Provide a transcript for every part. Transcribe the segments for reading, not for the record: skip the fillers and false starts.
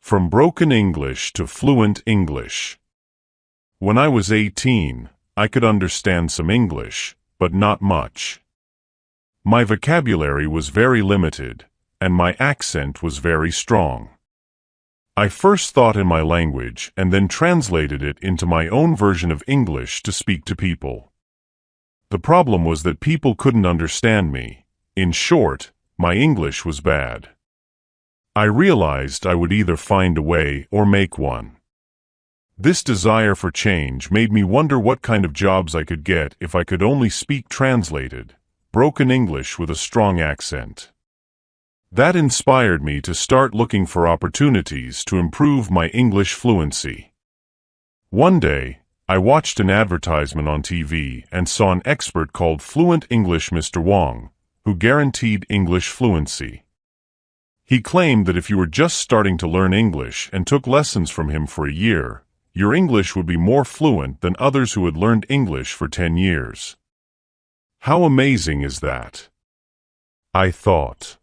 From broken English to fluent English. When I was 18, I could understand some English, but not much. My vocabulary was very limited, and my accent was very strong. I first thought in my language and then translated it into my own version of English to speak to people. The problem was that people couldn't understand me. In short, my English was bad. I realized I would either find a way or make one. This desire for change made me wonder what kind of jobs I could get if I could only speak translated, broken English with a strong accent. That inspired me to start looking for opportunities to improve my English fluency. One day, I watched an advertisement on TV and saw an expert called Fluent English Mr. Wong, who guaranteed English fluency. He claimed that if you were just starting to learn English and took lessons from him for a year, your English would be more fluent than others who had learned English for 10 years. How amazing is that? I thought.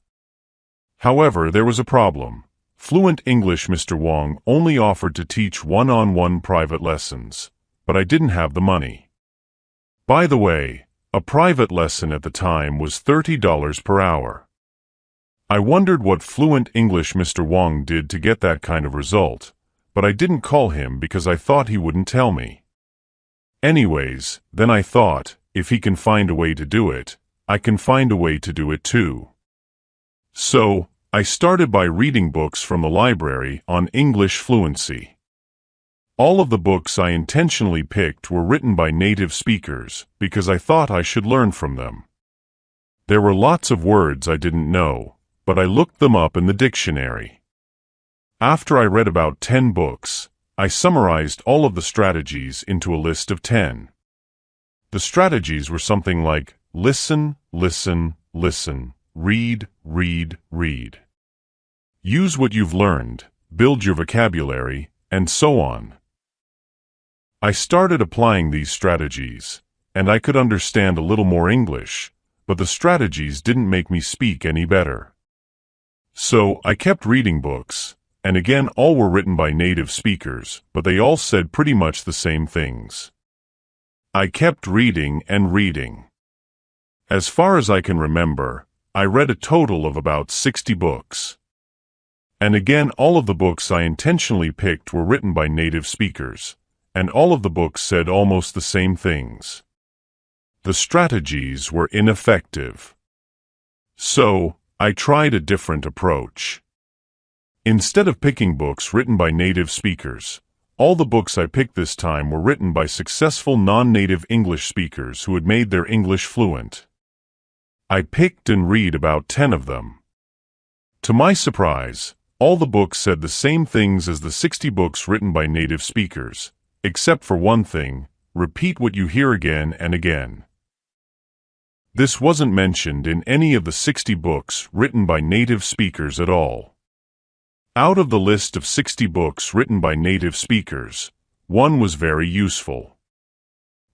However, there was a problem. Fluent English Mr. Wong only offered to teach one-on-one private lessons, but I didn't have the money. By the way, a private lesson at the time was $30 per hour. I wondered what Fluent English Mr. Wong did to get that kind of result, but I didn't call him because I thought he wouldn't tell me. Anyways, then I thought, if he can find a way to do it, I can find a way to do it too. So, I started by reading books from the library on English fluency. All of the books I intentionally picked were written by native speakers because I thought I should learn from them. There were lots of words I didn't know, but I looked them up in the dictionary. After I read about 10 books, I summarized all of the strategies into a list of 10. The strategies were something like listen, listen, listen, read, read, read. Use what you've learned, build your vocabulary, and so on. I started applying these strategies, and I could understand a little more English, but the strategies didn't make me speak any better. So, I kept reading books, and again all were written by native speakers, but they all said pretty much the same things. I kept reading and reading. As far as I can remember, I read a total of about 60 books. And again all of the books I intentionally picked were written by native speakers, and all of the books said almost the same things. The strategies were ineffective. So, I tried a different approach. Instead of picking books written by native speakers, all the books I picked this time were written by successful non-native English speakers who had made their English fluent. I picked and read about 10 of them. To my surprise, all the books said the same things as the 60 books written by native speakers, except for one thing: repeat what you hear again and again. This wasn't mentioned in any of the 60 books written by native speakers at all. Out of the list of 60 books written by native speakers, one was very useful.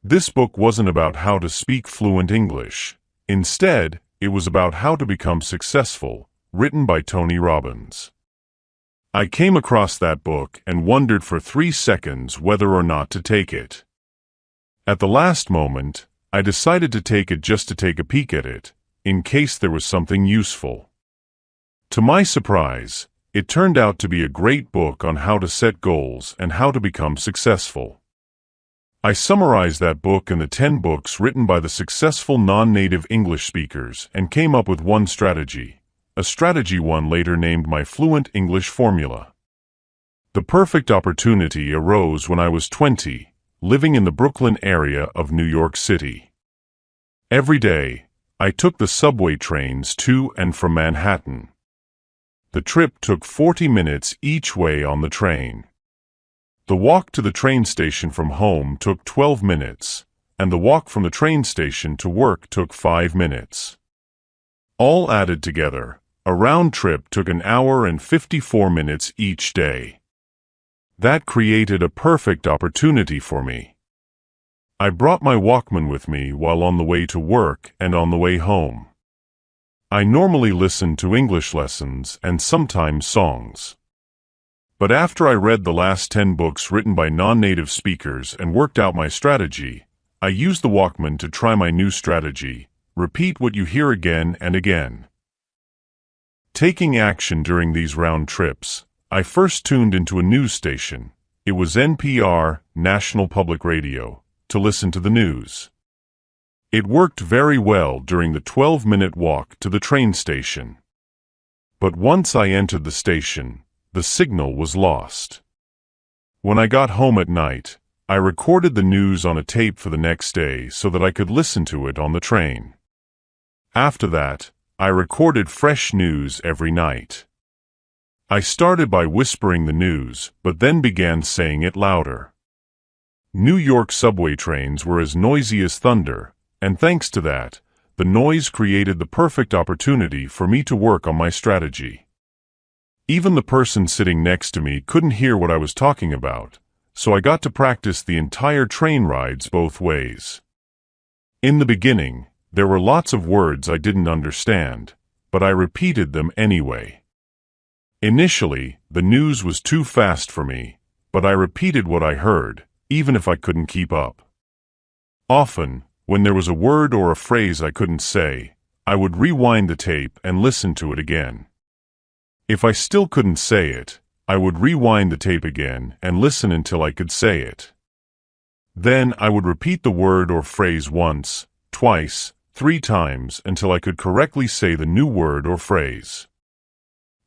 This book wasn't about how to speak fluent English. Instead, it was about how to become successful, written by Tony Robbins. I came across that book and wondered for 3 seconds whether or not to take it. At the last moment, I decided to take it just to take a peek at it, in case there was something useful. To my surprise, it turned out to be a great book on how to set goals and how to become successful. I summarized that book in the 10 books written by the successful non-native English speakers and came up with one strategy, a strategy one later named my Fluent English Formula. The perfect opportunity arose when I was 20, living in the Brooklyn area of New York City. Every day, I took the subway trains to and from Manhattan. The trip took 40 minutes each way on the train. The walk to the train station from home took 12 minutes, and the walk from the train station to work took 5 minutes. All added together, a round trip took an hour and 54 minutes each day. That created a perfect opportunity for me. I brought my Walkman with me while on the way to work and on the way home. I normally listened to English lessons and sometimes songs. But after I read the last 10 books written by non-native speakers and worked out my strategy, I used the Walkman to try my new strategy: repeat what you hear again and again. Taking action during these round trips, I first tuned into a news station. It was NPR, National Public Radio, to listen to the news. It worked very well during the 12-minute walk to the train station. But once I entered the station, the signal was lost. When I got home at night, I recorded the news on a tape for the next day so that I could listen to it on the train. After that, I recorded fresh news every night. I started by whispering the news, but then began saying it louder. New York subway trains were as noisy as thunder, and thanks to that, the noise created the perfect opportunity for me to work on my strategy. Even the person sitting next to me couldn't hear what I was talking about, so I got to practice the entire train rides both ways. In the beginning, there were lots of words I didn't understand, but I repeated them anyway. Initially, the news was too fast for me, but I repeated what I heard, even if I couldn't keep up. Often, when there was a word or a phrase I couldn't say, I would rewind the tape and listen to it again. If I still couldn't say it, I would rewind the tape again and listen until I could say it. Then I would repeat the word or phrase once, twice, 3 times until I could correctly say the new word or phrase.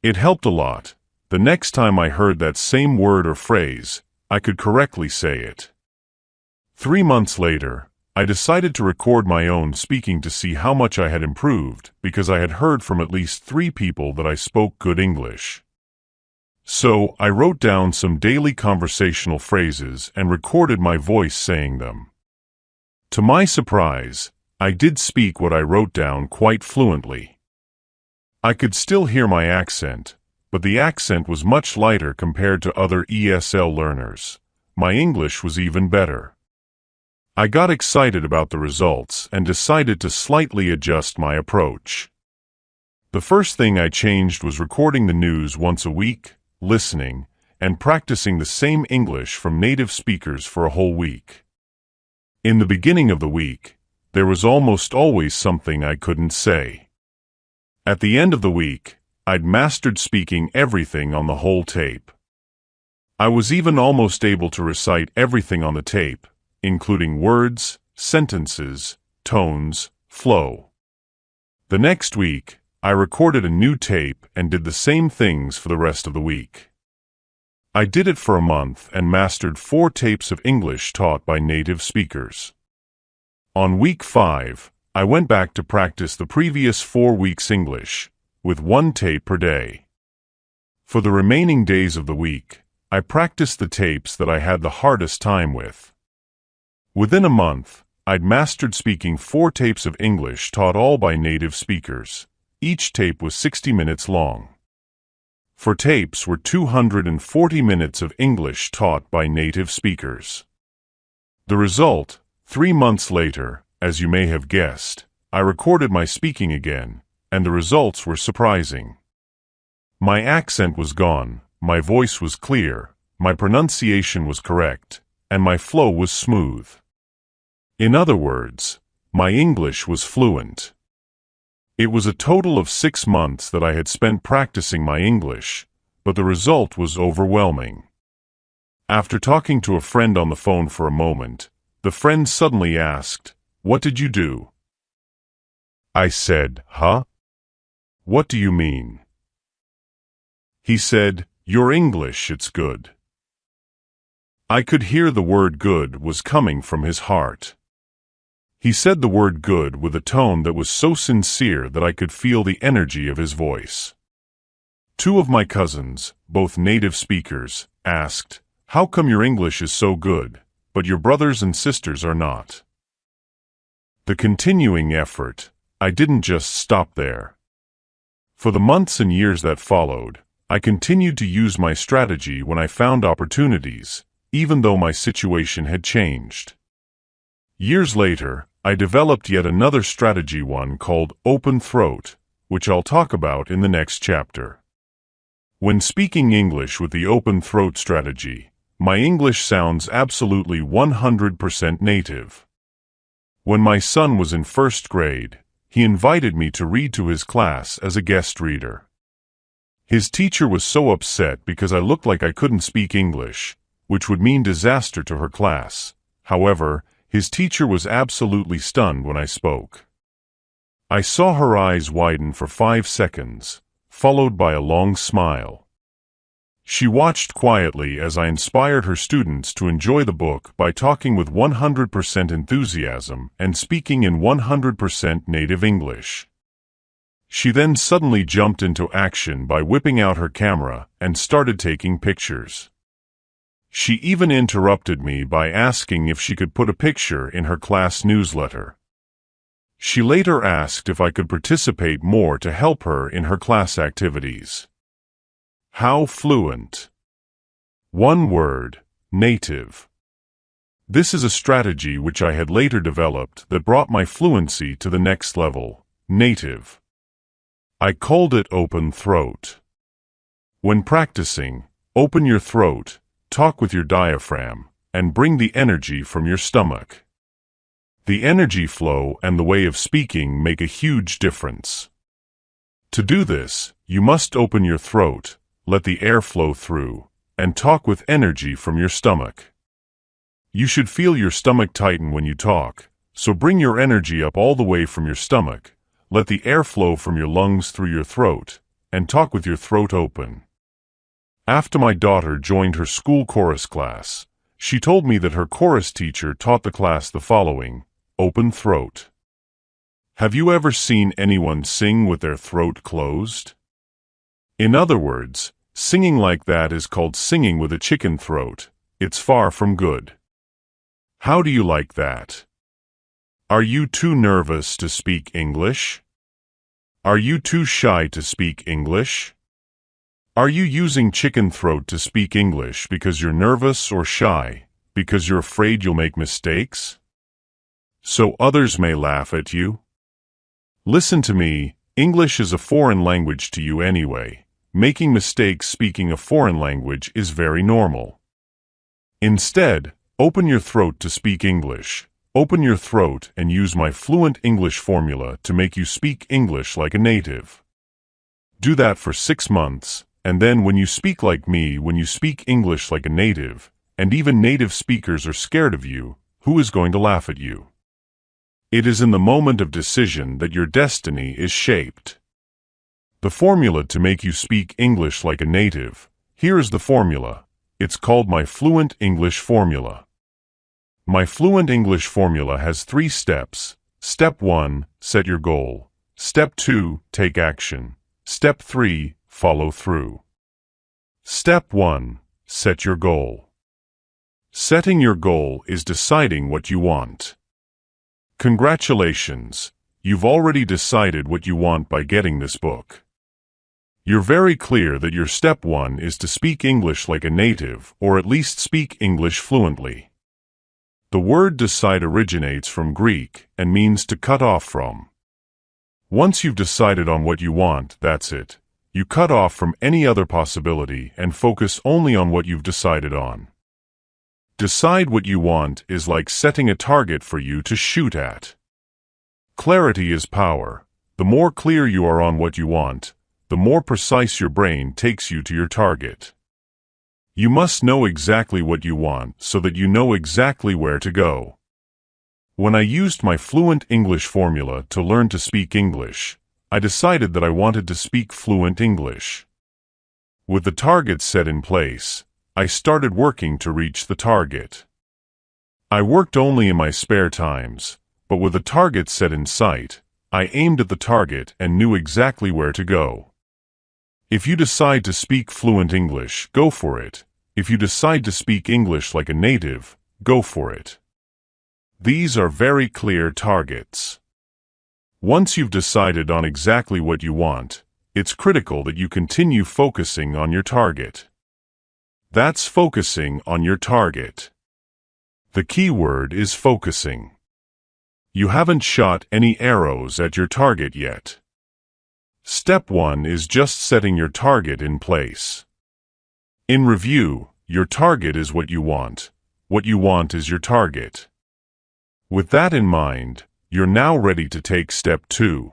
It helped a lot. The next time I heard that same word or phrase, I could correctly say it. 3 months later, I decided to record my own speaking to see how much I had improved, because I had heard from at least 3 people that I spoke good English. So, I wrote down some daily conversational phrases and recorded my voice saying them. To my surprise, I did speak what I wrote down quite fluently. I could still hear my accent, but the accent was much lighter compared to other ESL learners. My English was even better. I got excited about the results and decided to slightly adjust my approach. The first thing I changed was recording the news once a week, listening, and practicing the same English from native speakers for a whole week. In the beginning of the week, there was almost always something I couldn't say. At the end of the week, I'd mastered speaking everything on the whole tape. I was even almost able to recite everything on the tape, including words, sentences, tones, flow. The next week, I recorded a new tape and did the same things for the rest of the week. I did it for a month and mastered 4 tapes of English taught by native speakers. On week 5, I went back to practice the previous 4 weeks' English, with 1 tape per day. For the remaining days of the week, I practiced the tapes that I had the hardest time with. Within a month, I'd mastered speaking 4 tapes of English taught all by native speakers. Each tape was 60 minutes long. 4 tapes were 240 minutes of English taught by native speakers. The result, 3 months later, as you may have guessed, I recorded my speaking again, and the results were surprising. My accent was gone, my voice was clear, my pronunciation was correct, and my flow was smooth. In other words, my English was fluent. It was a total of 6 months that I had spent practicing my English, but the result was overwhelming. After talking to a friend on the phone for a moment, the friend suddenly asked, "What did you do?" I said, "Huh? What do you mean?" He said, "Your English, it's good." I could hear the word good was coming from his heart. He said the word good with a tone that was so sincere that I could feel the energy of his voice. 2 of my cousins, both native speakers, asked, "How come your English is so good, but your brothers and sisters are not?" The continuing effort, I didn't just stop there. For the months and years that followed, I continued to use my strategy when I found opportunities, even though my situation had changed. Years later, I developed yet another strategy, one called open throat, which I'll talk about in the next chapter. When speaking English with the open throat strategy, my English sounds absolutely 100% native. When my son was in first grade, he invited me to read to his class as a guest reader. His teacher was so upset because I looked like I couldn't speak English, which would mean disaster to her class. However, his teacher was absolutely stunned when I spoke. I saw her eyes widen for 5 seconds, followed by a long smile. She watched quietly as I inspired her students to enjoy the book by talking with 100% enthusiasm and speaking in 100% native English. She then suddenly jumped into action by whipping out her camera and started taking pictures. She even interrupted me by asking if she could put a picture in her class newsletter. She later asked if I could participate more to help her in her class activities. How fluent? One word, native. This is a strategy which I had later developed that brought my fluency to the next level, native. I called it open throat. When practicing, open your throat, talk with your diaphragm, and bring the energy from your stomach. The energy flow and the way of speaking make a huge difference. To do this, you must open your throat, let the air flow through, and talk with energy from your stomach. You should feel your stomach tighten when you talk, so bring your energy up all the way from your stomach, let the air flow from your lungs through your throat, and talk with your throat open. After my daughter joined her school chorus class, she told me that her chorus teacher taught the class the following: open throat. Have you ever seen anyone sing with their throat closed? In other words, singing like that is called singing with a chicken throat. It's far from good. How do you like that? Are you too nervous to speak English? Are you too shy to speak English? Are you using chicken throat to speak English because you're nervous or shy, because you're afraid you'll make mistakes? So others may laugh at you? Listen to me, English is a foreign language to you anyway. Making mistakes speaking a foreign language is very normal. Instead, open your throat to speak English. Open your throat and use my fluent English formula to make you speak English like a native. Do that for 6 months, and then when you speak like me, when you speak English like a native, and even native speakers are scared of you, who is going to laugh at you? It is in the moment of decision that your destiny is shaped. The formula to make you speak English like a native, here is the formula. It's called my fluent English formula. My fluent English formula has 3 steps. Step 1, set your goal. Step 2, take action. Step 3, follow through. Step 1, set your goal. Setting your goal is deciding what you want. Congratulations, you've already decided what you want by getting this book. You're very clear that your step 1 is to speak English like a native, or at least speak English fluently. The word decide originates from Greek and means to cut off from. Once you've decided on what you want, that's it. You cut off from any other possibility and focus only on what you've decided on. Decide what you want is like setting a target for you to shoot at. Clarity is power. The more clear you are on what you want, the more precise your brain takes you to your target. You must know exactly what you want so that you know exactly where to go. When I used my fluent English formula to learn to speak English, I decided that I wanted to speak fluent English. With the target set in place, I started working to reach the target. I worked only in my spare times, but with the target set in sight, I aimed at the target and knew exactly where to go. If you decide to speak fluent English, go for it. If you decide to speak English like a native, go for it. These are very clear targets. Once you've decided on exactly what you want, it's critical that you continue focusing on your target. That's focusing on your target. The key word is focusing. You haven't shot any arrows at your target yet. Step 1 is just setting your target in place. In review, your target is what you want. What you want is your target. With that in mind, you're now ready to take Step 2.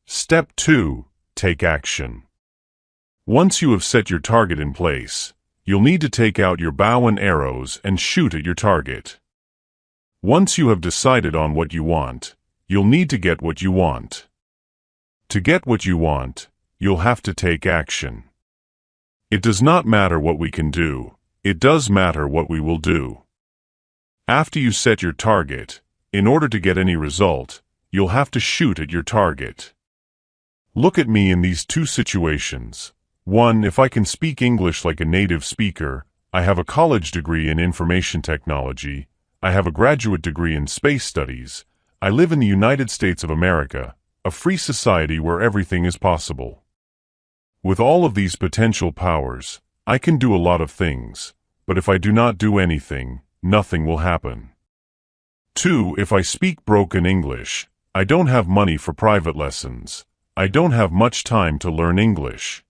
Step 2, take action. Once you have set your target in place, you'll need to take out your bow and arrows and shoot at your target. Once you have decided on what you want, you'll need to get what you want. To get what you want, you'll have to take action. It does not matter what we can do, it does matter what we will do. After you set your target, in order to get any result, you'll have to shoot at your target. Look at me in these two situations. 1. If I can speak English like a native speaker, I have a college degree in information technology, I have a graduate degree in space studies, I live in the United States of America, a free society where everything is possible. With all of these potential powers, I can do a lot of things, but if I do not do anything, nothing will happen. 2. If I speak broken English, I don't have money for private lessons, I don't have much time to learn English.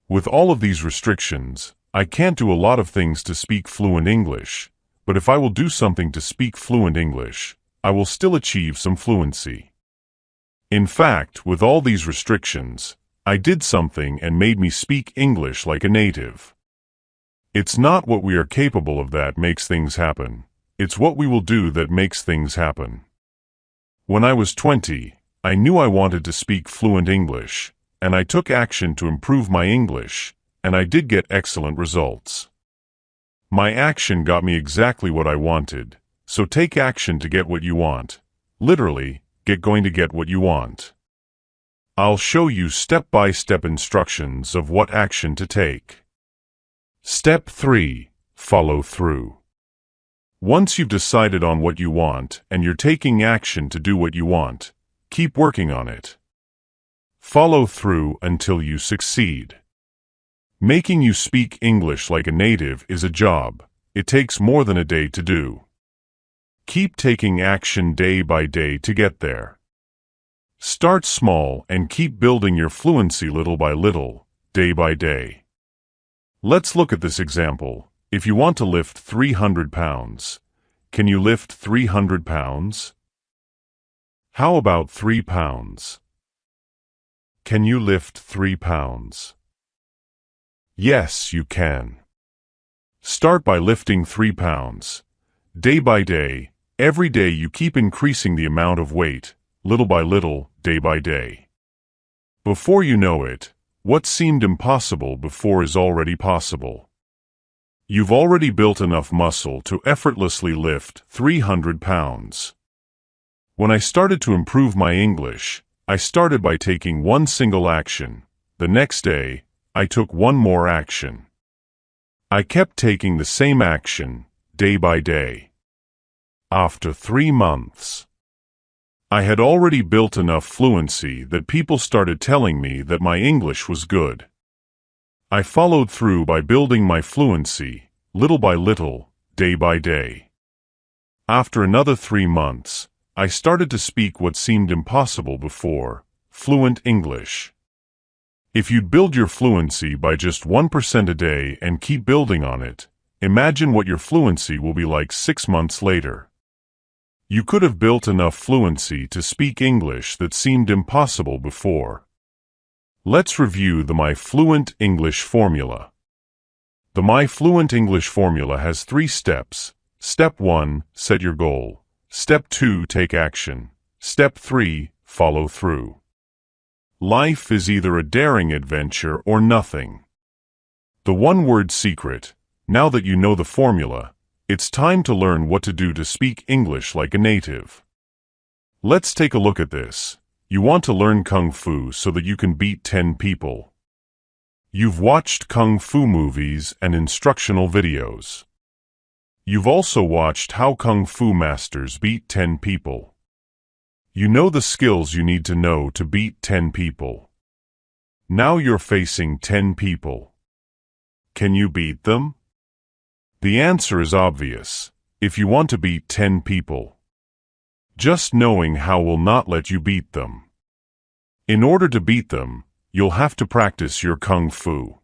With all of these restrictions, I can't do a lot of things to speak fluent English, but if I will do something to speak fluent English, I will still achieve some fluency. In fact, with all these restrictions, I did something and made me speak English like a native. It's not what we are capable of that makes things happen. It's what we will do that makes things happen. When I was 20, I knew I wanted to speak fluent English, and I took action to improve my English, and I did get excellent results. My action got me exactly what I wanted, so take action to get what you want. Literally, get going to get what you want. I'll show you step-by-step instructions of what action to take. Step 3. Follow through. Once you've decided on what you want and you're taking action to do what you want, keep working on it. Follow through until you succeed. Making you speak English like a native is a job. It takes more than a day to do. Keep taking action day by day to get there. Start small and keep building your fluency little by little, day by day. Let's look at this example. If you want to lift 300 pounds, can you lift 300 pounds? How about 3 pounds? Can you lift 3 pounds? Yes, you can. Start by lifting 3 pounds. Day by day, every day you keep increasing the amount of weight, little by little, day by day. Before you know it, what seemed impossible before is already possible. You've already built enough muscle to effortlessly lift 300 pounds. When I started to improve my English, I started by taking one single action. The next day, I took one more action. I kept taking the same action, day by day. After 3 months, I had already built enough fluency that people started telling me that my English was good. I followed through by building my fluency, little by little, day by day. After another 3 months, I started to speak what seemed impossible before, fluent English. If you'd build your fluency by just 1% a day and keep building on it, imagine what your fluency will be like 6 months later. You could have built enough fluency to speak English that seemed impossible before. Let's review the My Fluent English formula. The My Fluent English formula has 3 steps. Step 1, set your goal. Step 2, take action. Step 3, follow through. Life is either a daring adventure or nothing. The one-word secret: now that you know the formula, it's time to learn what to do to speak English like a native. Let's take a look at this. You want to learn Kung Fu so that you can beat 10 people. You've watched Kung Fu movies and instructional videos. You've also watched how Kung Fu masters beat 10 people. You know the skills you need to know to beat 10 people. Now you're facing 10 people. Can you beat them? The answer is obvious. If you want to beat 10 people, just knowing how will not let you beat them. In order to beat them, you'll have to practice your kung fu.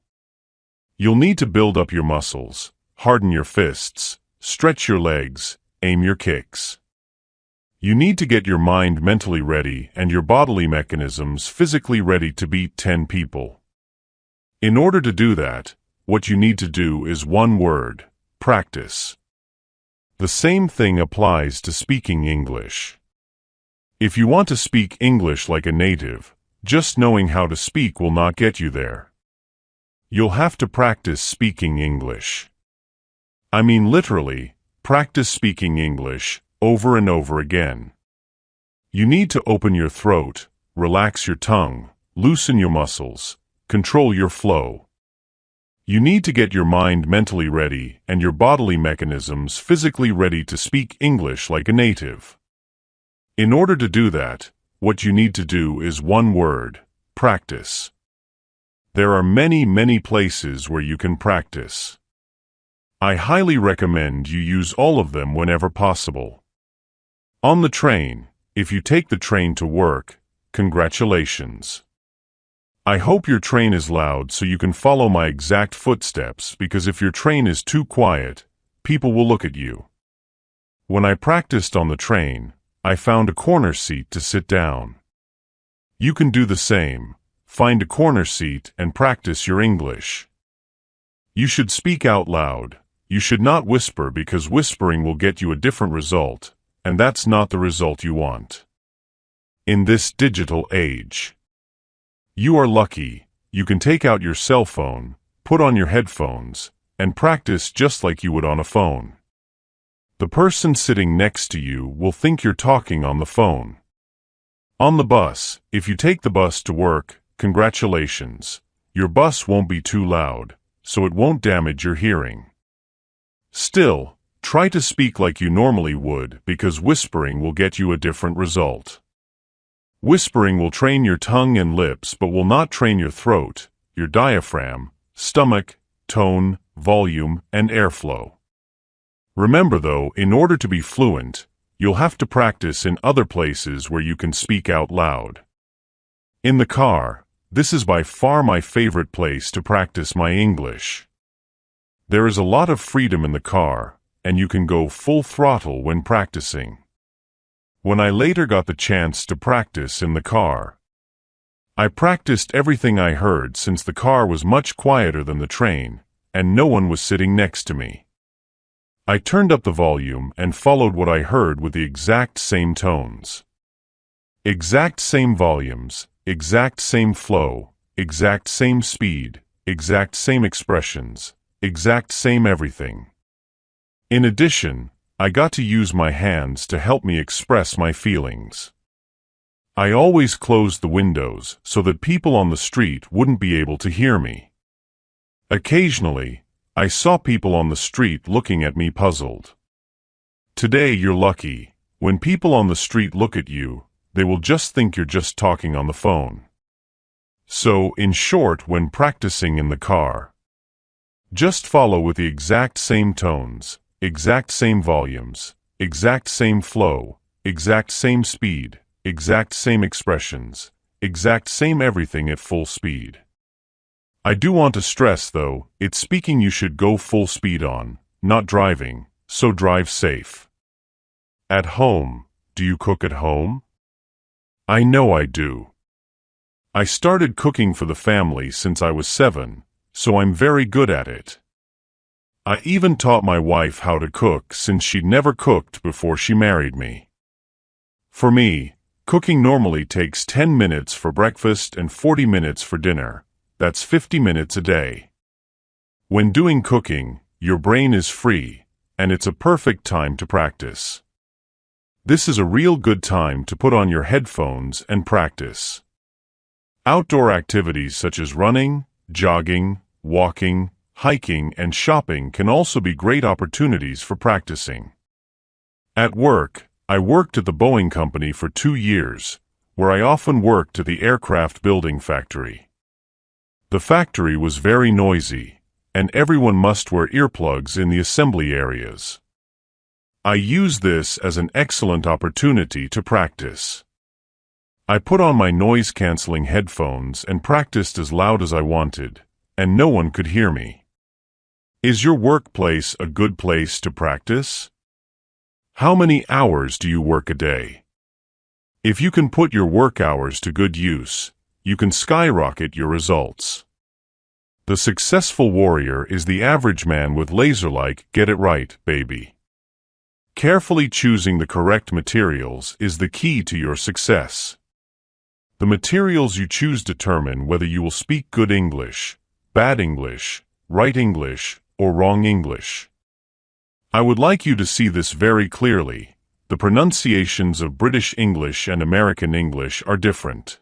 You'll need to build up your muscles, harden your fists, stretch your legs, aim your kicks. You need to get your mind mentally ready and your bodily mechanisms physically ready to beat 10 people. In order to do that, what you need to do is one word: practice. The same thing applies to speaking English. If you want to speak English like a native, just knowing how to speak will not get you there. You'll have to practice speaking English. I mean literally, practice speaking English over and over again. You need to open your throat, relax your tongue, loosen your muscles, control your flow. You need to get your mind mentally ready and your bodily mechanisms physically ready to speak English like a native. In order to do that, what you need to do is one word: practice. There are many places where you can practice. I highly recommend you use all of them whenever possible. On the train, if you take the train to work, congratulations. I hope your train is loud so you can follow my exact footsteps, because if your train is too quiet, people will look at you. When I practiced on the train, I found a corner seat to sit down. You can do the same. Find a corner seat and practice your English. You should speak out loud. You should not whisper, because whispering will get you a different result, and that's not the result you want. In this digital age, you are lucky. You can take out your cell phone, put on your headphones, and practice just like you would on a phone. The person sitting next to you will think you're talking on the phone. On the bus, if you take the bus to work, congratulations. Your bus won't be too loud, so it won't damage your hearing. Still, try to speak like you normally would, because whispering will get you a different result. Whispering will train your tongue and lips but will not train your throat, your diaphragm, stomach, tone, volume, and airflow. Remember though, in order to be fluent, you'll have to practice in other places where you can speak out loud. In the car, this is by far my favorite place to practice my English. There is a lot of freedom in the car, and you can go full throttle when practicing. When I later got the chance to practice in the car, I practiced everything I heard, since the car was much quieter than the train, and no one was sitting next to me. I turned up the volume and followed what I heard with the exact same tones. Exact same volumes, exact same flow, exact same speed, exact same expressions, exact same everything. In addition, I got to use my hands to help me express my feelings. I always closed the windows so that people on the street wouldn't be able to hear me. Occasionally, I saw people on the street looking at me puzzled. Today you're lucky. When people on the street look at you, they will just think you're just talking on the phone. So, in short, when practicing in the car, just follow with the exact same tones, exact same volumes, exact same flow, exact same speed, exact same expressions, exact same everything at full speed. I do want to stress though, it's speaking you should go full speed on, not driving, so drive safe. At home, do you cook at home? I know I do. I started cooking for the family since I was 7, so I'm very good at it. I even taught my wife how to cook, since she'd never cooked before she married me. For me, cooking normally takes 10 minutes for breakfast and 40 minutes for dinner. That's 50 minutes a day. When doing cooking, your brain is free, and it's a perfect time to practice. This is a real good time to put on your headphones and practice. Outdoor activities such as running, jogging, walking, hiking, and shopping can also be great opportunities for practicing. At work, I worked at the Boeing company for 2 years, where I often worked at the aircraft building factory. The factory was very noisy, and everyone must wear earplugs in the assembly areas. I used this as an excellent opportunity to practice. I put on my noise-canceling headphones and practiced as loud as I wanted, and no one could hear me. Is your workplace a good place to practice? How many hours do you work a day? If you can put your work hours to good use, you can skyrocket your results. The successful warrior is the average man with laser-like get it right, baby. Carefully choosing the correct materials is the key to your success. The materials you choose determine whether you will speak good English, bad English, right English, or wrong English. I would like you to see this very clearly. The pronunciations of British English and American English are different.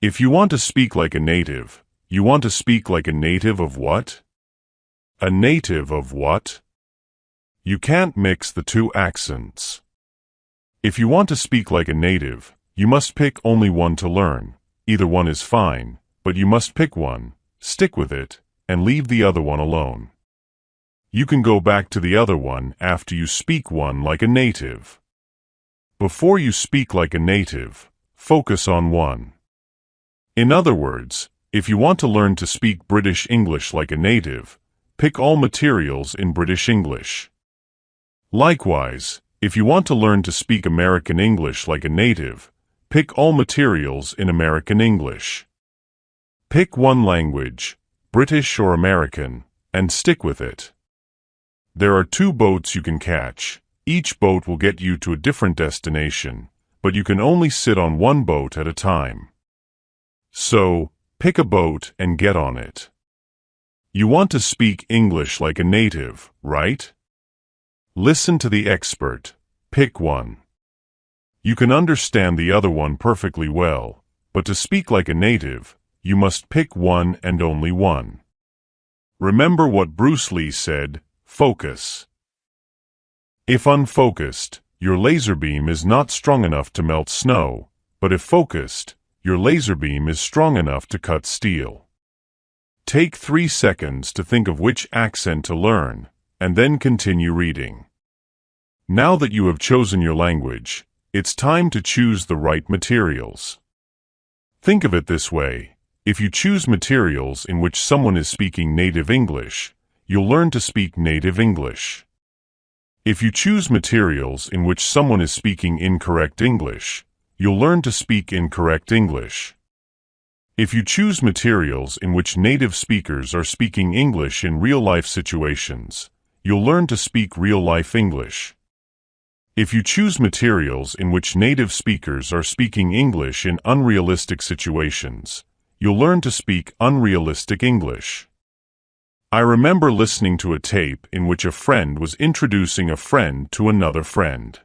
If you want to speak like a native, you want to speak like a native of what? A native of what? You can't mix the two accents. If you want to speak like a native, you must pick only one to learn. Either one is fine, but you must pick one, stick with it, and leave the other one alone. You can go back to the other one after you speak one like a native. Before you speak like a native, focus on one. In other words, if you want to learn to speak British English like a native, pick all materials in British English. Likewise, if you want to learn to speak American English like a native, pick all materials in American English. Pick one language, British or American, and stick with it. There are 2 boats you can catch. Each boat will get you to a different destination, but you can only sit on one boat at a time. So, pick a boat and get on it. You want to speak English like a native, right? Listen to the expert. Pick one. You can understand the other one perfectly well, but to speak like a native, you must pick one and only one. Remember what Bruce Lee said, focus. If unfocused, your laser beam is not strong enough to melt snow, but if focused, your laser beam is strong enough to cut steel. Take 3 seconds to think of which accent to learn, and then continue reading. Now that you have chosen your language, it's time to choose the right materials. Think of it this way: if you choose materials in which someone is speaking native English, you'll learn to speak native English. If you choose materials in which someone is speaking incorrect English, you'll learn to speak incorrect English. If you choose materials in which native speakers are speaking English in real-life situations, you'll learn to speak real-life English. If you choose materials in which native speakers are speaking English in unrealistic situations, you'll learn to speak unrealistic English. I remember listening to a tape in which a friend was introducing a friend to another friend.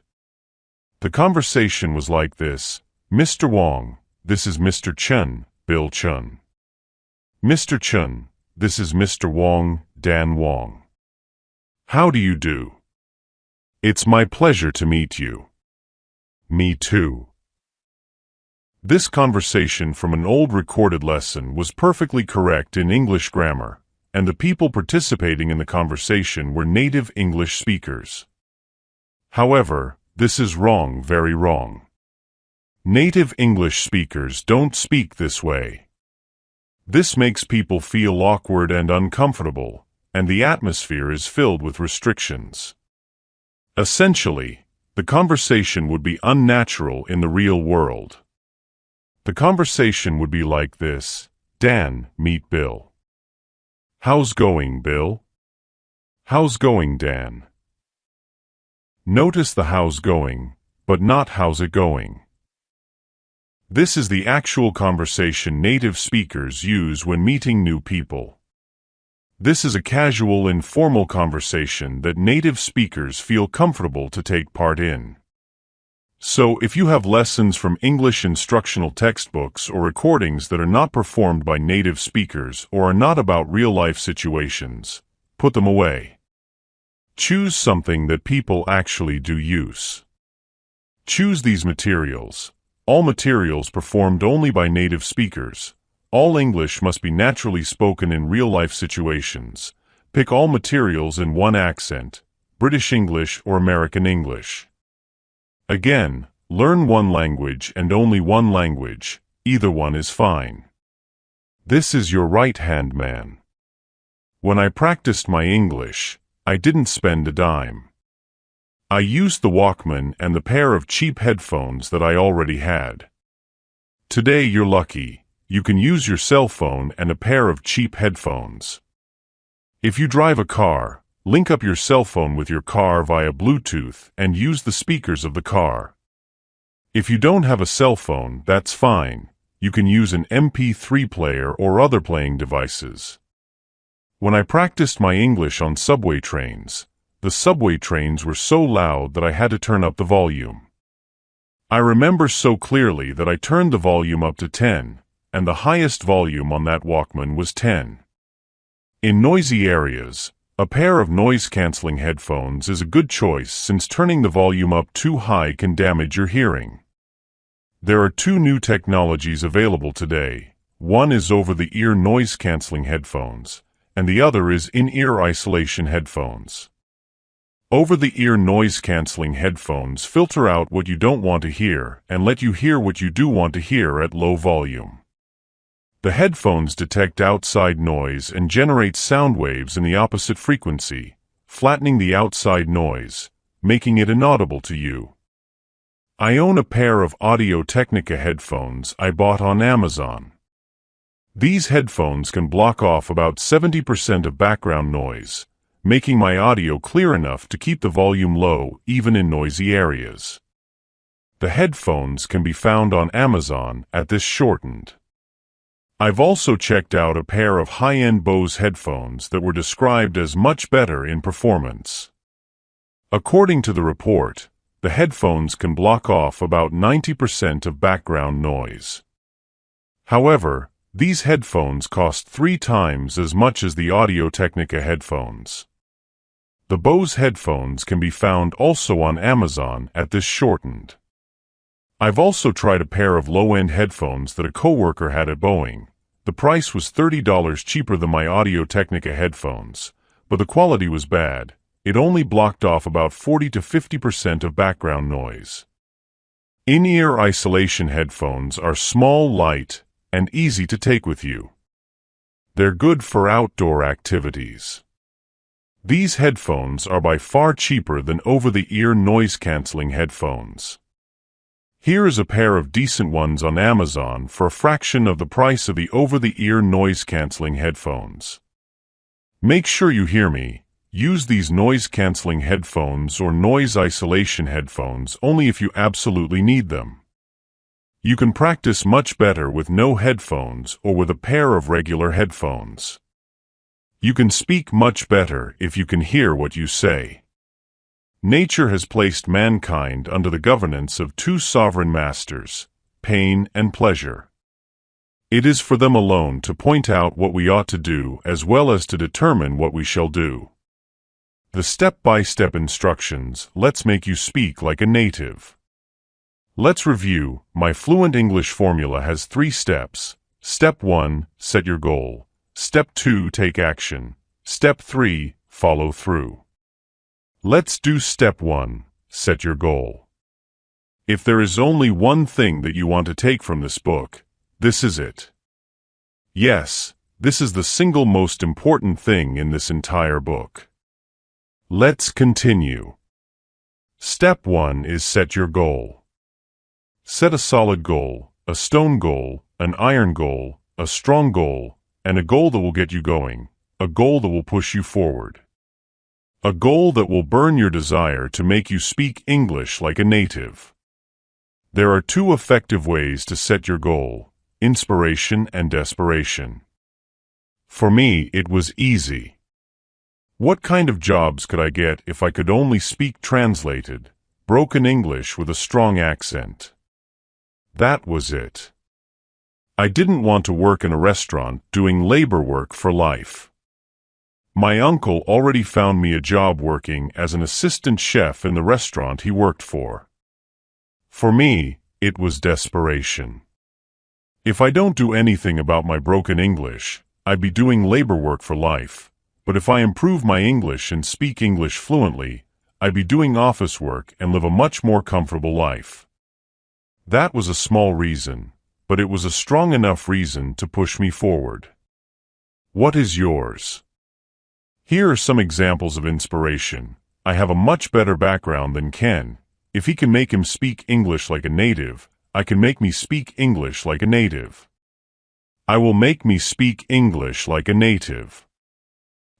The conversation was like this: Mr. Wong, this is Mr. Chun, Bill Chun. Mr. Chun, this is Mr. Wong, Dan Wong. How do you do? It's my pleasure to meet you. Me too. This conversation from an old recorded lesson was perfectly correct in English grammar, and the people participating in the conversation were native English speakers. However, this is wrong, very wrong. Native English speakers don't speak this way. This makes people feel awkward and uncomfortable, and the atmosphere is filled with restrictions. Essentially, the conversation would be unnatural in the real world. The conversation would be like this: Dan, meet Bill. How's going, Bill? How's going, Dan? Notice the how's going, but not how's it going. This is the actual conversation native speakers use when meeting new people. This is a casual, informal conversation that native speakers feel comfortable to take part in. So, if you have lessons from English instructional textbooks or recordings that are not performed by native speakers or are not about real-life situations, put them away. Choose something that people actually do use. Choose these materials. All materials performed only by native speakers. All English must be naturally spoken in real-life situations. Pick all materials in one accent, British English or American English. Again, Learn one language and only one language. Either one is fine. This is your right-hand man. When I practiced my English, I didn't spend a dime. I used the Walkman and the pair of cheap headphones that I already had. Today you're lucky. You can use your cell phone and a pair of cheap headphones. If you drive a car, link up your cell phone with your car via Bluetooth and use the speakers of the car. If you don't have a cell phone, that's fine. You can use an MP3 player or other playing devices. When I practiced my English on subway trains, the subway trains were so loud that I had to turn up the volume. I remember so clearly that I turned the volume up to 10, and the highest volume on that Walkman was 10. In noisy areas, a pair of noise-canceling headphones is a good choice since turning the volume up too high can damage your hearing. There are two new technologies available today. One is over-the-ear noise-canceling headphones, and the other is in-ear isolation headphones. Over-the-ear noise-canceling headphones filter out what you don't want to hear and let you hear what you do want to hear at low volume. The headphones detect outside noise and generate sound waves in the opposite frequency, flattening the outside noise, making it inaudible to you. I own a pair of Audio-Technica headphones I bought on Amazon. These headphones can block off about 70% of background noise, making my audio clear enough to keep the volume low even in noisy areas. The headphones can be found on Amazon at this shortened. I've also checked out a pair of high-end Bose headphones that were described as much better in performance. According to the report, the headphones can block off about 90% of background noise. However, these headphones cost 3 times as much as the Audio-Technica headphones. The Bose headphones can be found also on Amazon at this shortened. I've also tried a pair of low-end headphones that a coworker had at Boeing. The price was $30 cheaper than my Audio-Technica headphones, but the quality was bad. It only blocked off about 40 to 50% of background noise. In-ear isolation headphones are small, light, and easy to take with you. They're good for outdoor activities. These headphones are by far cheaper than over-the-ear noise-canceling headphones. Here is a pair of decent ones on Amazon for a fraction of the price of the over-the-ear noise-canceling headphones. Make sure you hear me. Use these noise-canceling headphones or noise isolation headphones only if you absolutely need them. You can practice much better with no headphones or with a pair of regular headphones. You can speak much better if you can hear what you say. Nature has placed mankind under the governance of 2 sovereign masters, pain and pleasure. It is for them alone to point out what we ought to do as well as to determine what we shall do. The step-by-step instructions let's make you speak like a native. Let's review. My fluent English formula has 3 steps. Step 1, set your goal. Step 2, take action. Step 3, follow through. Let's do step 1, set your goal. If there is only one thing that you want to take from this book, this is it. Yes, this is the single most important thing in this entire book. Let's continue. Step 1 is set your goal. Set a solid goal, a stone goal, an iron goal, a strong goal, and a goal that will get you going, a goal that will push you forward. A goal that will burn your desire to make you speak English like a native. There are 2 effective ways to set your goal, inspiration and desperation. For me, it was easy. What kind of jobs could I get if I could only speak translated, broken English with a strong accent? That was it. I didn't want to work in a restaurant doing labor work for life. My uncle already found me a job working as an assistant chef in the restaurant he worked for. For me, it was desperation. If I don't do anything about my broken English, I'd be doing labor work for life. But if I improve my English and speak English fluently, I'd be doing office work and live a much more comfortable life. That was a small reason, but it was a strong enough reason to push me forward. What is yours? Here are some examples of inspiration. I have a much better background than Ken. If he can make him speak English like a native, I can make me speak English like a native. I will make me speak English like a native.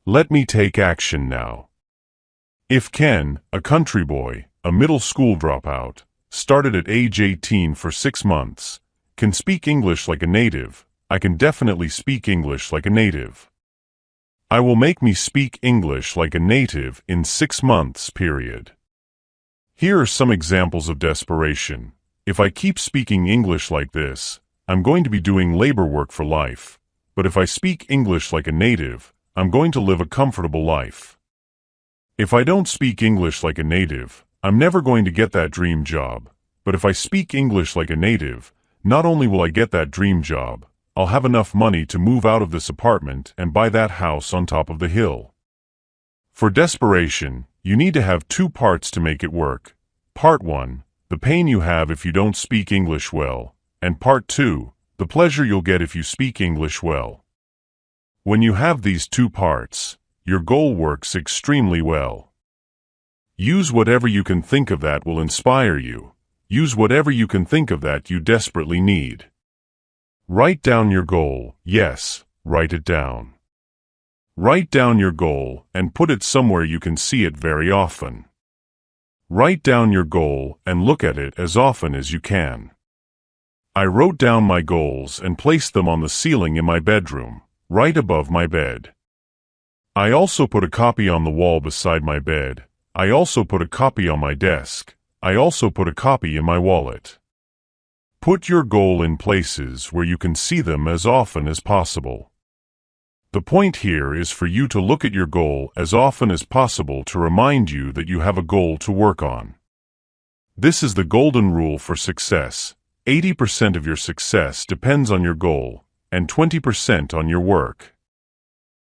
Let me take action now. If Ken, a country boy, a middle school dropout, started at age 18 for 6 months, can speak English like a native, I can definitely speak English like a native. I will make me speak English like a native in 6 months, period. Here are some examples of desperation. If I keep speaking English like this, I'm going to be doing labor work for life. But if I speak English like a native, I'm going to live a comfortable life. If I don't speak English like a native, I'm never going to get that dream job. But if I speak English like a native, not only will I get that dream job, I'll have enough money to move out of this apartment and buy that house on top of the hill. For desperation, you need to have 2 parts to make it work. Part 1, the pain you have if you don't speak English well, and Part 2, the pleasure you'll get if you speak English well. When you have these 2 parts, your goal works extremely well. Use whatever you can think of that will inspire you. Use whatever you can think of that you desperately need. Write down your goal. Yes, write it down. Write down your goal and put it somewhere you can see it very often. Write down your goal and look at it as often as you can. I wrote down my goals and placed them on the ceiling in my bedroom, right above my bed. I also put a copy on the wall beside my bed. I also put a copy on my desk. I also put a copy in my wallet. Put your goal in places where you can see them as often as possible. The point here is for you to look at your goal as often as possible to remind you that you have a goal to work on. This is the golden rule for success. 80% of your success depends on your goal, and 20% on your work.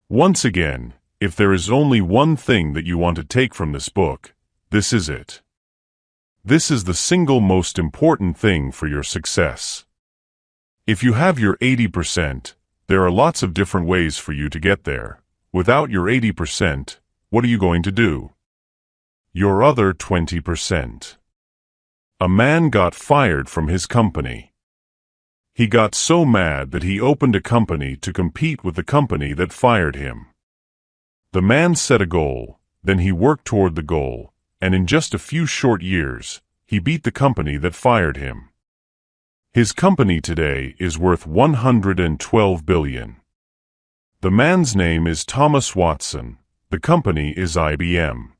Once again, if there is only one thing that you want to take from this book, this is it. This is the single most important thing for your success. If you have your 80%, there are lots of different ways for you to get there. Without your 80%, what are you going to do? Your other 20%. A man got fired from his company. He got so mad that he opened a company to compete with the company that fired him. The man set a goal, then he worked toward the goal, and in just a few short years, he beat the company that fired him. His company today is worth $112 billion. The man's name is Thomas Watson. The company is IBM.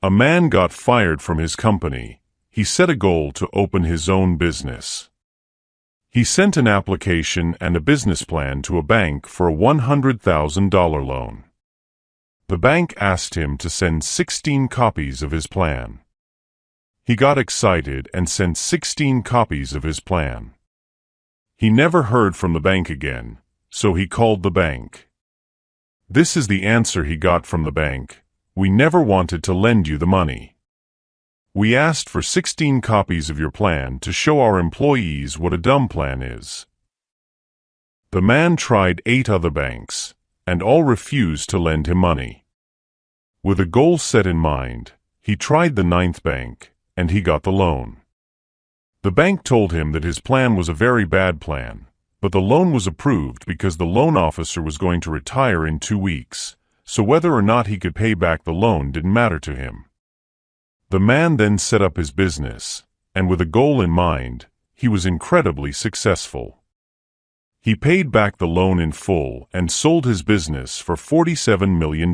A man got fired from his company. He set a goal to open his own business. He sent an application and a business plan to a bank for a $100,000 loan. The bank asked him to send 16 copies of his plan. He got excited and sent 16 copies of his plan. He never heard from the bank again, so he called the bank. This is the answer he got from the bank: "We never wanted to lend you the money. We asked for 16 copies of your plan to show our employees what a dumb plan is." The man tried 8 other banks, and all refused to lend him money. With a goal set in mind, he tried the 9th bank, and he got the loan. The bank told him that his plan was a very bad plan, but the loan was approved because the loan officer was going to retire in 2 weeks, so whether or not he could pay back the loan didn't matter to him. The man then set up his business, and with a goal in mind, he was incredibly successful. He paid back the loan in full and sold his business for $47 million.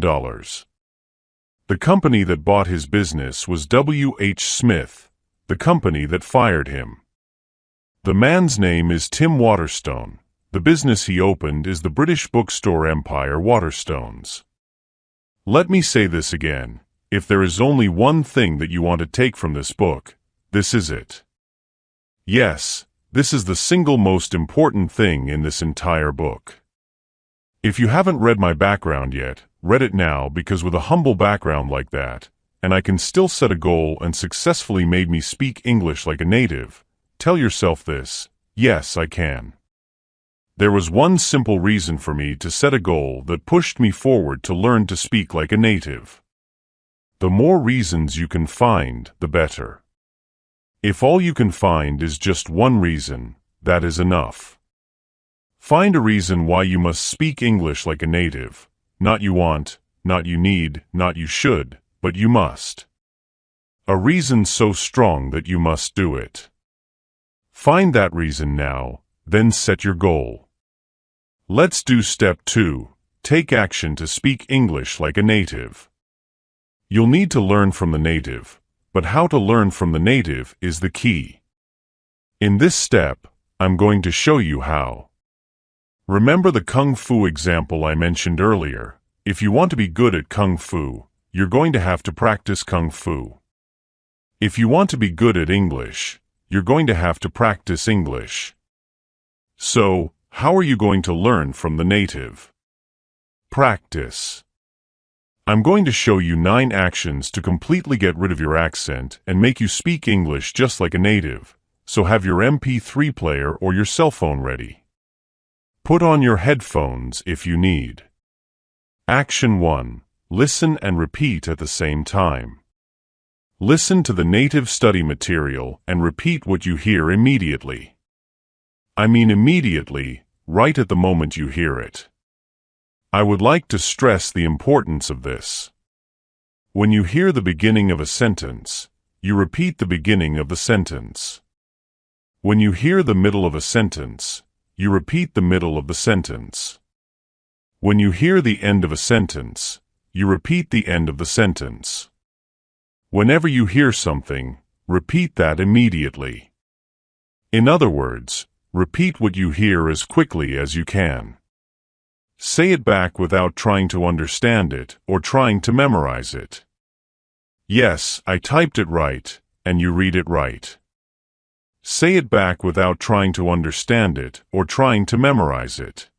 The company that bought his business was W.H. Smith, the company that fired him. The man's name is Tim Waterstone. The business he opened is the British bookstore empire Waterstones. Let me say this again. If there is only one thing that you want to take from this book, this is it. Yes, this is the single most important thing in this entire book. If you haven't read my background yet, read it now, because with a humble background like that, and I can still set a goal and successfully made me speak English like a native, tell yourself this: yes, I can. There was one simple reason for me to set a goal that pushed me forward to learn to speak like a native. The more reasons you can find, the better. If all you can find is just one reason, that is enough. Find a reason why you must speak English like a native. Not you want, not you need, not you should, but you must. A reason so strong that you must do it. Find that reason now, then set your goal. Let's do step 2. Take action to speak English like a native. You'll need to learn from the native, but how to learn from the native is the key. In this step, I'm going to show you how. Remember the Kung Fu example I mentioned earlier? If you want to be good at Kung Fu, you're going to have to practice Kung Fu. If you want to be good at English, you're going to have to practice English. So, how are you going to learn from the native? Practice. I'm going to show you 9 actions to completely get rid of your accent and make you speak English just like a native, so have your MP3 player or your cell phone ready. Put on your headphones if you need. Action 1. Listen and repeat at the same time. Listen to the native study material and repeat what you hear immediately. I mean immediately, right at the moment you hear it. I would like to stress the importance of this. When you hear the beginning of a sentence, you repeat the beginning of the sentence. When you hear the middle of a sentence, you repeat the middle of the sentence. When you hear the end of a sentence, you repeat the end of the sentence. Whenever you hear something, repeat that immediately. In other words, repeat what you hear as quickly as you can. Say it back without trying to understand it or trying to memorize it. Yes, I typed it right, and you read it right. Say it back without trying to understand it or trying to memorize it.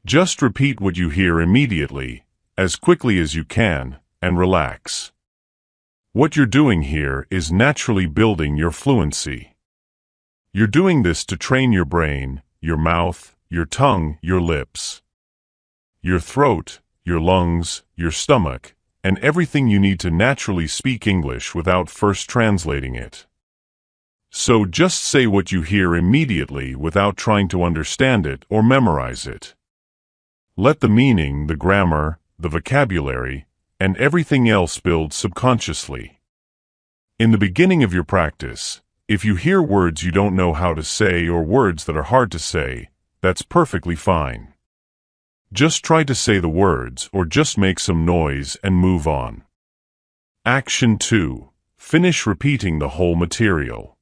Just repeat what you hear immediately, as quickly as you can, and relax. What you're doing here is naturally building your fluency. You're doing this to train your brain, your mouth, your tongue, your lips, your throat, your lungs, your stomach, and everything you need to naturally speak English without first translating it. So just say what you hear immediately without trying to understand it or memorize it. Let the meaning, the grammar, the vocabulary, and everything else build subconsciously. In the beginning of your practice, if you hear words you don't know how to say or words that are hard to say, that's perfectly fine. Just try to say the words or just make some noise and move on. Action 2. Finish repeating the whole material.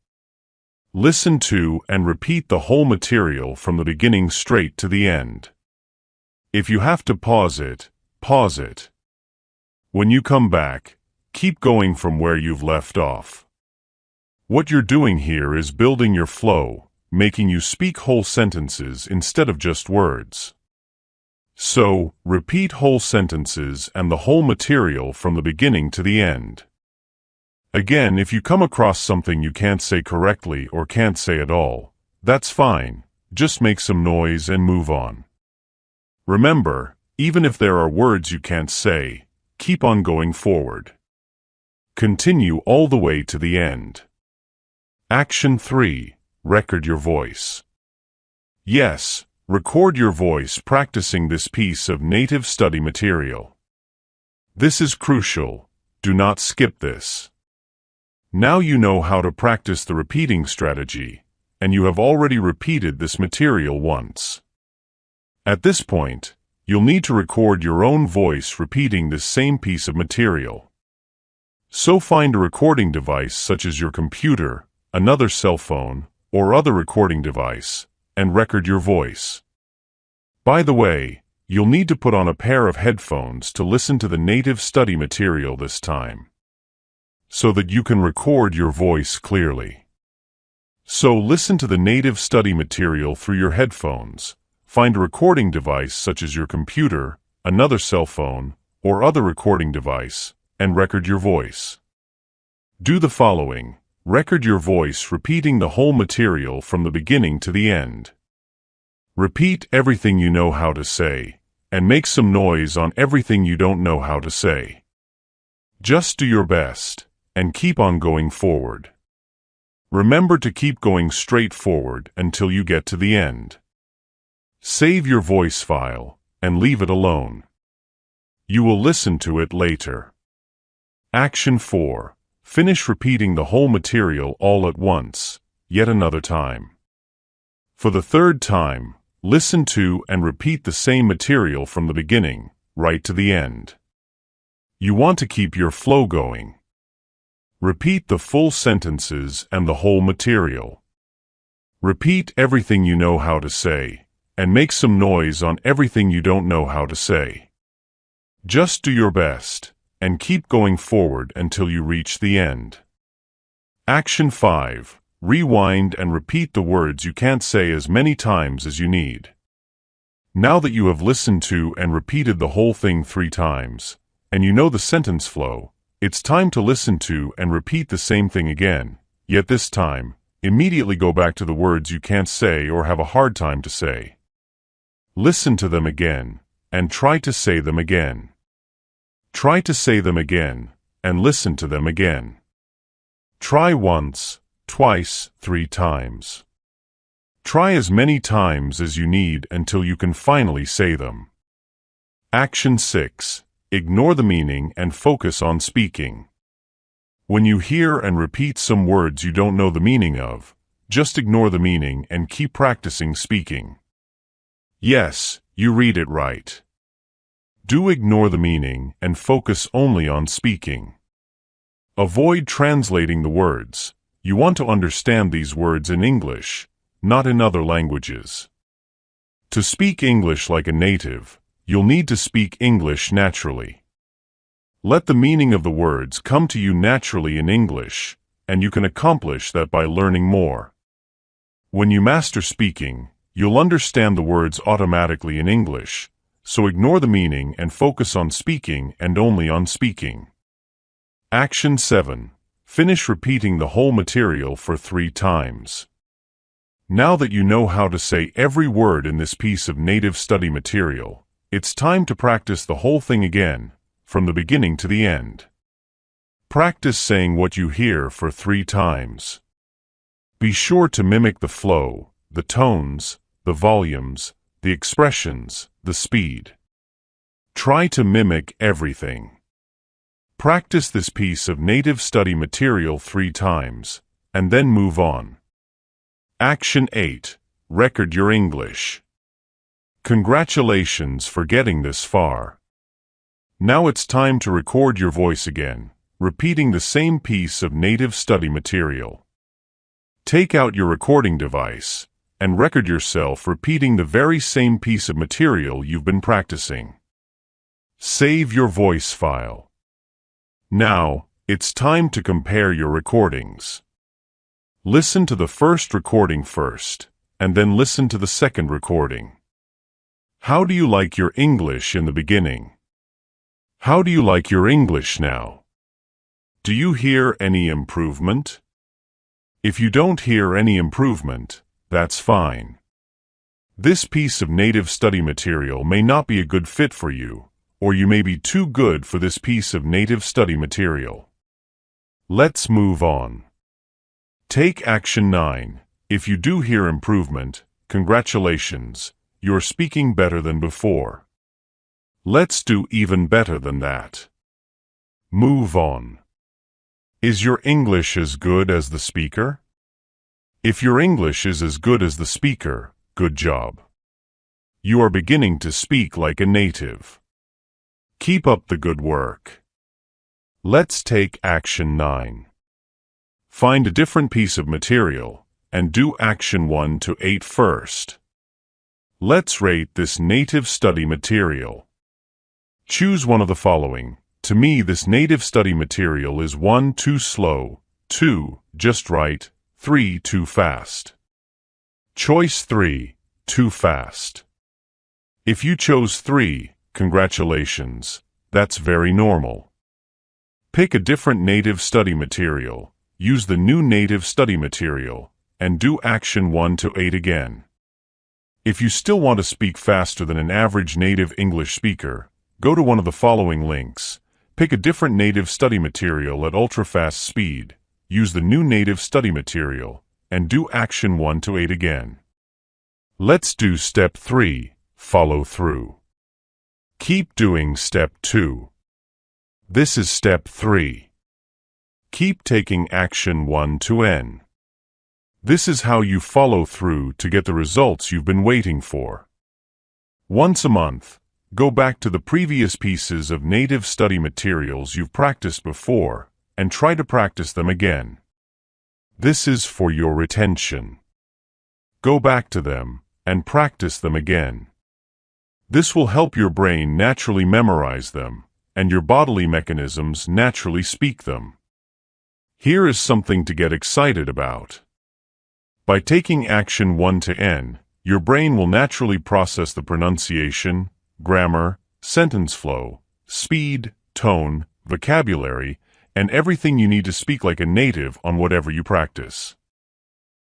Listen to and repeat the whole material from the beginning straight to the end. If you have to pause it, pause it. When you come back, keep going from where you've left off. What you're doing here is building your flow, making you speak whole sentences instead of just words. So, repeat whole sentences and the whole material from the beginning to the end. Again, if you come across something you can't say correctly or can't say at all, that's fine. Just make some noise and move on. Remember, even if there are words you can't say, keep on going forward. Continue all the way to the end. Action 3. Record your voice. Yes, record your voice practicing this piece of native study material. This is crucial. Do not skip this. Now you know how to practice the repeating strategy, and you have already repeated this material once. At this point, you'll need to record your own voice repeating this same piece of material. So find a recording device such as your computer, another cell phone, or other recording device, and record your voice. By the way, you'll need to put on a pair of headphones to listen to the native study material this time, so that you can record your voice clearly. So listen to the native study material through your headphones. Find a recording device such as your computer, another cell phone, or other recording device, and record your voice. Do the following. record your voice repeating the whole material from the beginning to the end. Repeat everything you know how to say, and make some noise on everything you don't know how to say. Just do your best, and keep on going forward. Remember to keep going straight forward until you get to the end. Save your voice file, and leave it alone. You will listen to it later. Action 4. Finish repeating the whole material all at once, yet another time. For the third time, listen to and repeat the same material from the beginning, right to the end. You want to keep your flow going. Repeat the full sentences and the whole material. Repeat everything you know how to say, and make some noise on everything you don't know how to say. Just do your best, and keep going forward until you reach the end. Action 5. Rewind and repeat the words you can't say as many times as you need. Now that you have listened to and repeated the whole thing 3 times, and you know the sentence flow, it's time to listen to and repeat the same thing again, yet this time, immediately go back to the words you can't say or have a hard time to say. Listen to them again, and try to say them again. Try to say them again, and listen to them again. Try once, twice, 3 times. Try as many times as you need until you can finally say them. Action 6. Ignore the meaning and focus on speaking. When you hear and repeat some words you don't know the meaning of, just ignore the meaning and keep practicing speaking. Yes, you read it right. Do ignore the meaning and focus only on speaking. Avoid translating the words. You want to understand these words in English, not in other languages. To speak English like a native, you'll need to speak English naturally. Let the meaning of the words come to you naturally in English, and you can accomplish that by learning more. When you master speaking, you'll understand the words automatically in English, so ignore the meaning and focus on speaking and only on speaking. Action 7. Finish repeating the whole material for 3 times. Now that you know how to say every word in this piece of native study material, it's time to practice the whole thing again, from the beginning to the end. Practice saying what you hear for 3 times. Be sure to mimic the flow, the tones, the volumes, the expressions, the speed. Try to mimic everything. Practice this piece of native study material 3 times, and then move on. Action 8. Record your English. Congratulations for getting this far. Now it's time to record your voice again, repeating the same piece of native study material. Take out your recording device and record yourself repeating the very same piece of material you've been practicing. Save your voice file. Now, it's time to compare your recordings. Listen to the first recording first, and then listen to the second recording. How do you like your English in the beginning? How do you like your English now? Do you hear any improvement? If you don't hear any improvement, that's fine. This piece of native study material may not be a good fit for you, or you may be too good for this piece of native study material. Let's move on. Take action 9. If you do hear improvement, congratulations, you're speaking better than before. Let's do even better than that. Move on. Is your English as good as the speaker? If your English is as good as the speaker, good job. You are beginning to speak like a native. Keep up the good work. Let's take action 9. Find a different piece of material, and do action 1 to 8 first. Let's rate this native study material. Choose one of the following. To me, this native study material is 1 too slow, 2 just right, 3 too fast. Choice 3, too fast. If you chose 3, congratulations, that's very normal. Pick a different native study material, use the new native study material, and do action 1 to 8 again. If you still want to speak faster than an average native English speaker, go to one of the following links. Pick a different native study material at ultra-fast speed, use the new native study material, and do action 1 to 8 again. Let's do step 3, follow through. Keep doing step 2. This is step 3. Keep taking action 1 to N. This is how you follow through to get the results you've been waiting for. Once a month, go back to the previous pieces of native study materials you've practiced before and try to practice them again. This is for your retention. Go back to them and practice them again. This will help your brain naturally memorize them, and your bodily mechanisms naturally speak them. Here is something to get excited about. By taking action 1 to N, your brain will naturally process the pronunciation, grammar, sentence flow, speed, tone, vocabulary, and everything you need to speak like a native on whatever you practice.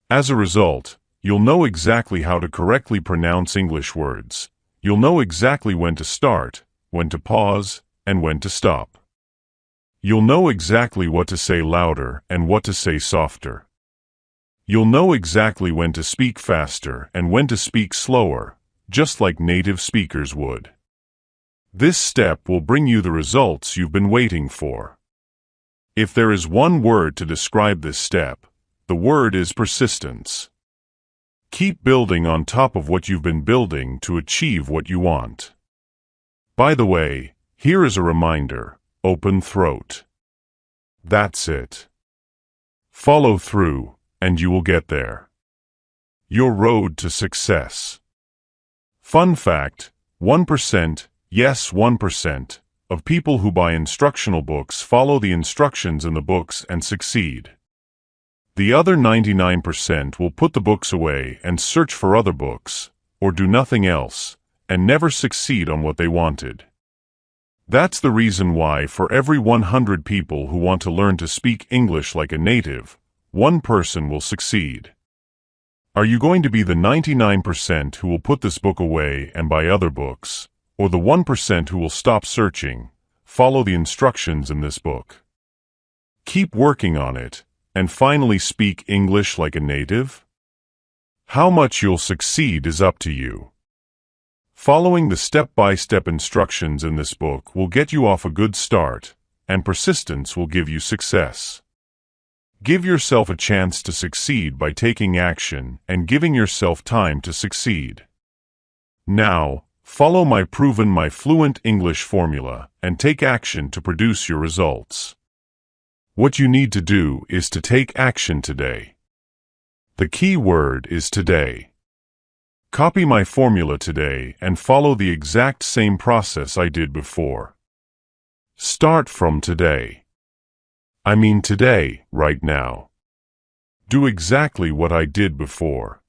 As a result, you'll know exactly how to correctly pronounce English words. You'll know exactly when to start, when to pause, and when to stop. You'll know exactly what to say louder and what to say softer. You'll know exactly when to speak faster and when to speak slower, just like native speakers would. This step will bring you the results you've been waiting for. If there is one word to describe this step, the word is persistence. Keep building on top of what you've been building to achieve what you want. By the way, here is a reminder: open throat. That's it. Follow through, and you will get there. Your road to success. Fun fact: 1%, yes 1%, of people who buy instructional books follow the instructions in the books and succeed. The other 99% will put the books away and search for other books, or do nothing else, and never succeed on what they wanted. That's the reason why for every 100 people who want to learn to speak English like a native, one person will succeed. Are you going to be the 99% who will put this book away and buy other books, or the 1% who will stop searching, follow the instructions in this book? Keep working on it, and finally speak English like a native? How much you'll succeed is up to you. Following the step-by-step instructions in this book will get you off a good start, and persistence will give you success. Give yourself a chance to succeed by taking action and giving yourself time to succeed. Now, follow my fluent English formula and take action to produce your results. What you need to do is to take action today. The key word is today. Copy my formula today and follow the exact same process I did before. Start from today. I mean today, right now. Do exactly what I did before.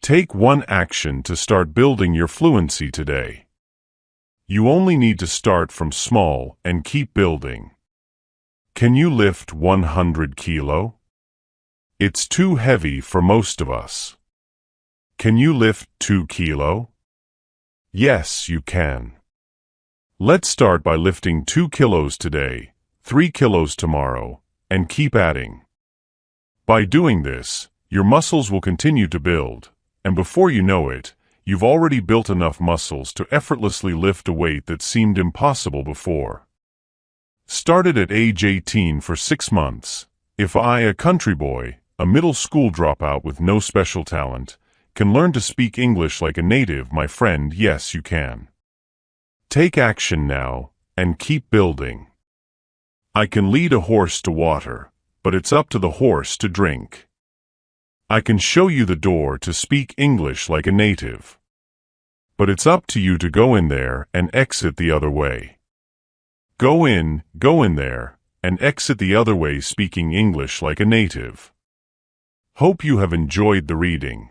Take one action to start building your fluency today. You only need to start from small and keep building. Can you lift 100 kilo? It's too heavy for most of us. Can you lift 2 kilo? Yes, you can. Let's start by lifting 2 kilos today, 3 kilos tomorrow, and keep adding. By doing this, your muscles will continue to build, and before you know it, you've already built enough muscles to effortlessly lift a weight that seemed impossible before. Started at age 18 for 6 months. If I, a country boy, a middle school dropout with no special talent, can learn to speak English like a native, my friend, yes you can. Take action now, and keep building. I can lead a horse to water, but it's up to the horse to drink. I can show you the door to speak English like a native. But it's up to you to go in there and exit the other way. Go in there, and exit the other way speaking English like a native. Hope you have enjoyed the reading.